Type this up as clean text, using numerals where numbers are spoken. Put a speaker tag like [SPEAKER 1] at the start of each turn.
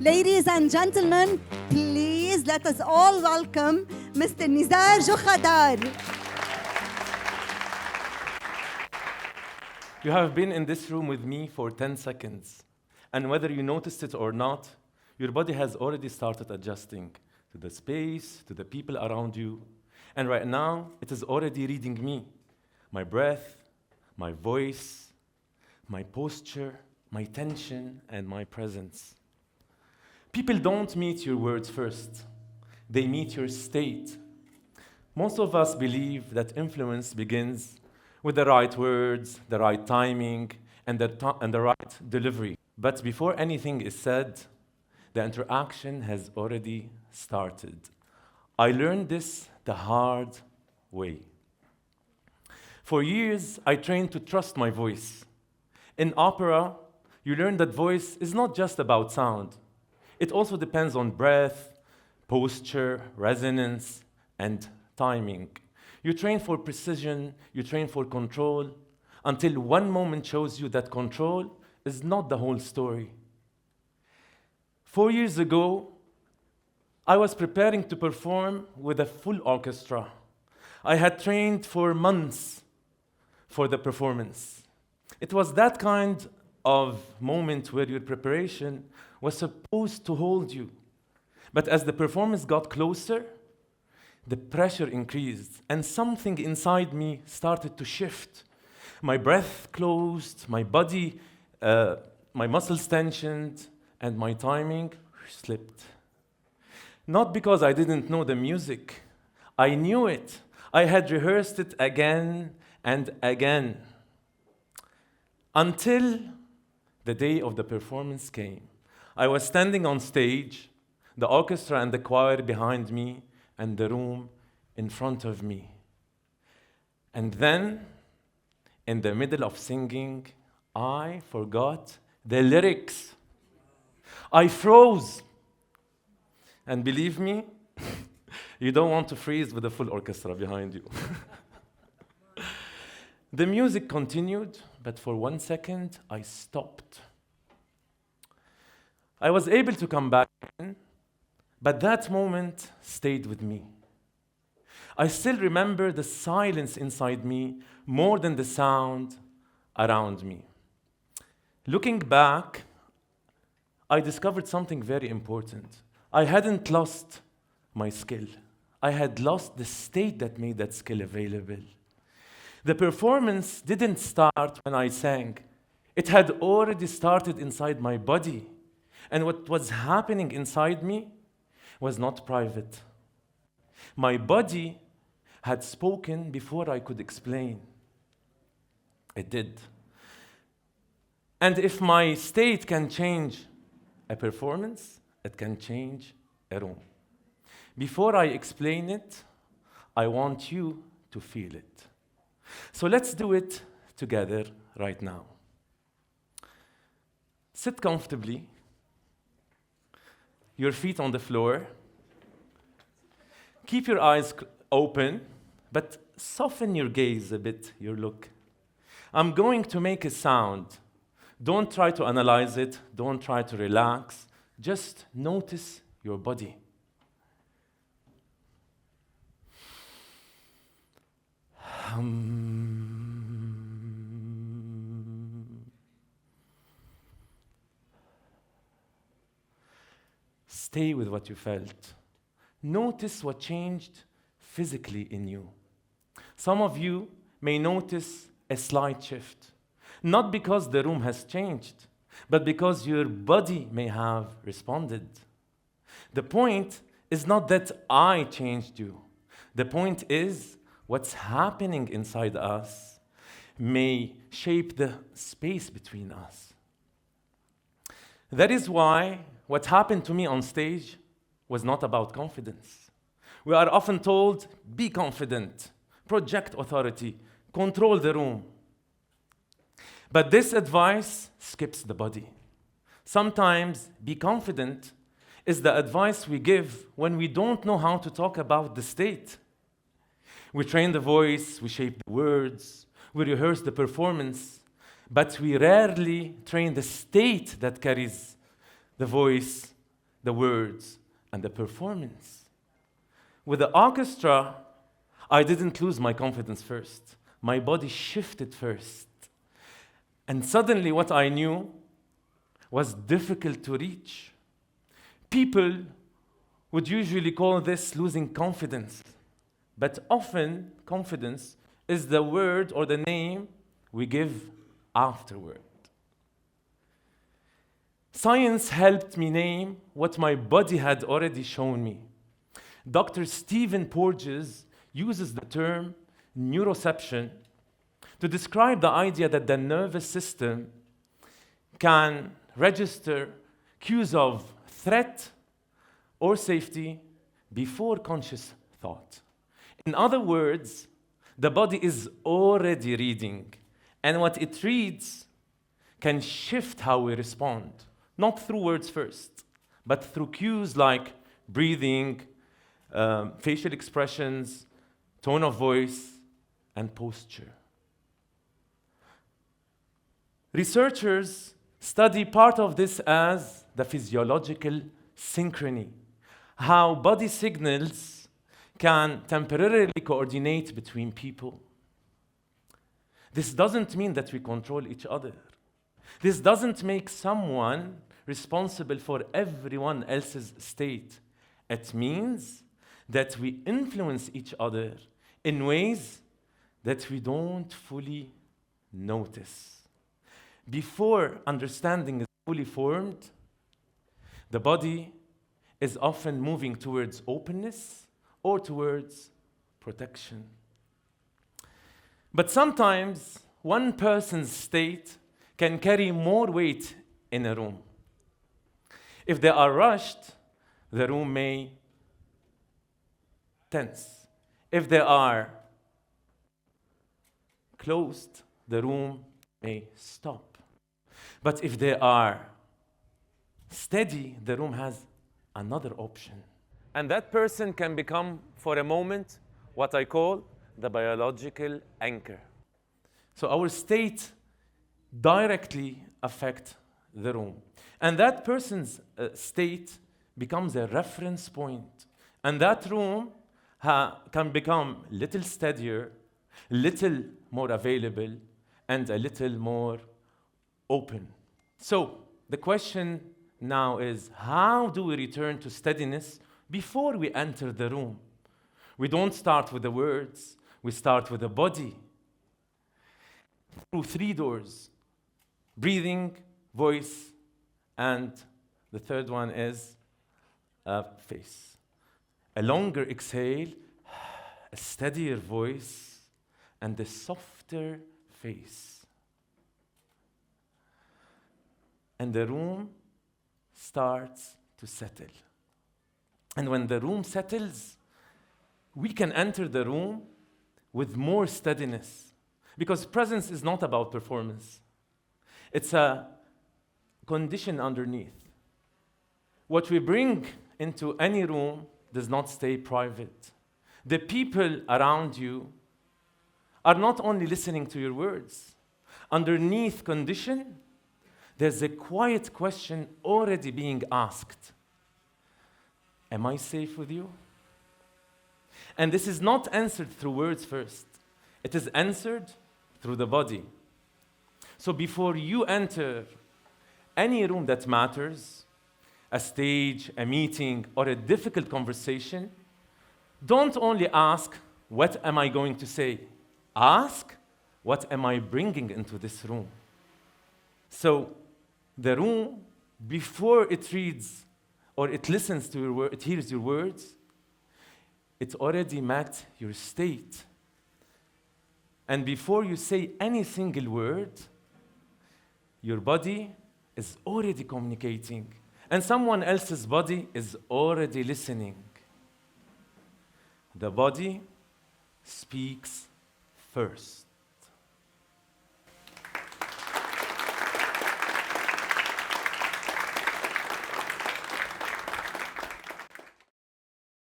[SPEAKER 1] Ladies and gentlemen, please let us all welcome Mr. Nizar El Joukhadar.
[SPEAKER 2] You have been in this room with me for 10 seconds, and whether you noticed it or not, your body has already started adjusting to the space, to the people around you, and right now, it is already reading me, my breath, my voice, my posture, my tension, and my presence. People don't meet your words first. They meet your state. Most of us believe that influence begins with the right words, the right timing, and the right delivery. But before anything is said, the interaction has already started. I learned this the hard way. For years, I trained to trust my voice. In opera, you learn that voice is not just about sound. It also depends on breath, posture, resonance, and timing. You train for precision, you train for control, until one moment shows you that control is not the whole story. 4 years ago, I was preparing to perform with a full orchestra. I had trained for months for the performance. It was that kind of moment where your preparation was supposed to hold you. But as the performance got closer, the pressure increased, and something inside me started to shift. My breath closed, my body, my muscles tensioned, and my timing slipped. Not because I didn't know the music. I knew it. I had rehearsed it again and again. Until the day of the performance came. I was standing on stage, the orchestra and the choir behind me, and the room in front of me. And then, in the middle of singing, I forgot the lyrics. I froze. And believe me, you don't want to freeze with a full orchestra behind you. The music continued, but for 1 second, I stopped. I was able to come back in, but that moment stayed with me. I still remember the silence inside me more than the sound around me. Looking back, I discovered something very important. I hadn't lost my skill. I had lost the state that made that skill available. The performance didn't start when I sang. It had already started inside my body. And what was happening inside me was not private. My body had spoken before I could explain. It did. And if my state can change a performance, it can change a room. Before I explain it, I want you to feel it. So let's do it together right now. Sit comfortably, your feet on the floor. Keep your eyes open, but soften your gaze a bit, your look. I'm going to make a sound. Don't try to analyze it. Don't try to relax. Just notice your body. Stay with what you felt. Notice what changed physically in you. Some of you may notice a slight shift, not because the room has changed, but because your body may have responded. The point is not that I changed you. The point is what's happening inside us may shape the space between us. That is why what happened to me on stage was not about confidence. We are often told, be confident, project authority, control the room. But this advice skips the body. Sometimes, be confident is the advice we give when we don't know how to talk about the state. We train the voice, we shape the words, we rehearse the performance, but we rarely train the state that carries the voice the words, and the performance. With the orchestra, I didn't lose my confidence first. My body shifted first. And suddenly what I knew was difficult to reach. People would usually call this losing confidence. But often, confidence is the word or the name we give afterward. Science helped me name what my body had already shown me. Dr. Stephen Porges uses the term neuroception to describe the idea that the nervous system can register cues of threat or safety before conscious thought. In other words, the body is already reading, and what it reads can shift how we respond, not through words first, but through cues like breathing, facial expressions, tone of voice, and posture. Researchers study part of this as the physiological synchrony, how body signals can temporarily coordinate between people. This doesn't mean that we control each other. This doesn't make someone responsible for everyone else's state. It means that we influence each other in ways that we don't fully notice. Before understanding is fully formed, the body is often moving towards openness or towards protection. But sometimes one person's state can carry more weight in a room. If they are rushed, the room may tense. If they are closed, the room may stop. But if they are steady, the room has another option. And that person can become, for a moment, what I call the biological anchor. So our state directly affects the room. And that person's state becomes a reference point. And that room can become a little steadier, a little more available, and a little more open. So the question now is, how do we return to steadiness before we enter the room? We don't start with the words, we start with the body. Through 3 doors: breathing, voice, and the third one is face. A longer exhale, a steadier voice, and a softer face. And the room starts to settle. And when the room settles, we can enter the room with more steadiness. Because presence is not about performance. It's a condition underneath. What we bring into any room does not stay private. The people around you are not only listening to your words. Underneath condition, there's a quiet question already being asked. Am I safe with you? And this is not answered through words first. It is answered through the body. So before you enter any room that matters, a stage, a meeting, or a difficult conversation, don't only ask, what am I going to say? Ask, what am I bringing into this room? So the room, before it reads or it listens to your word, it hears your words, it already met your state. And before you say any single word, your body is already communicating, and someone else's body is already listening. The body speaks first.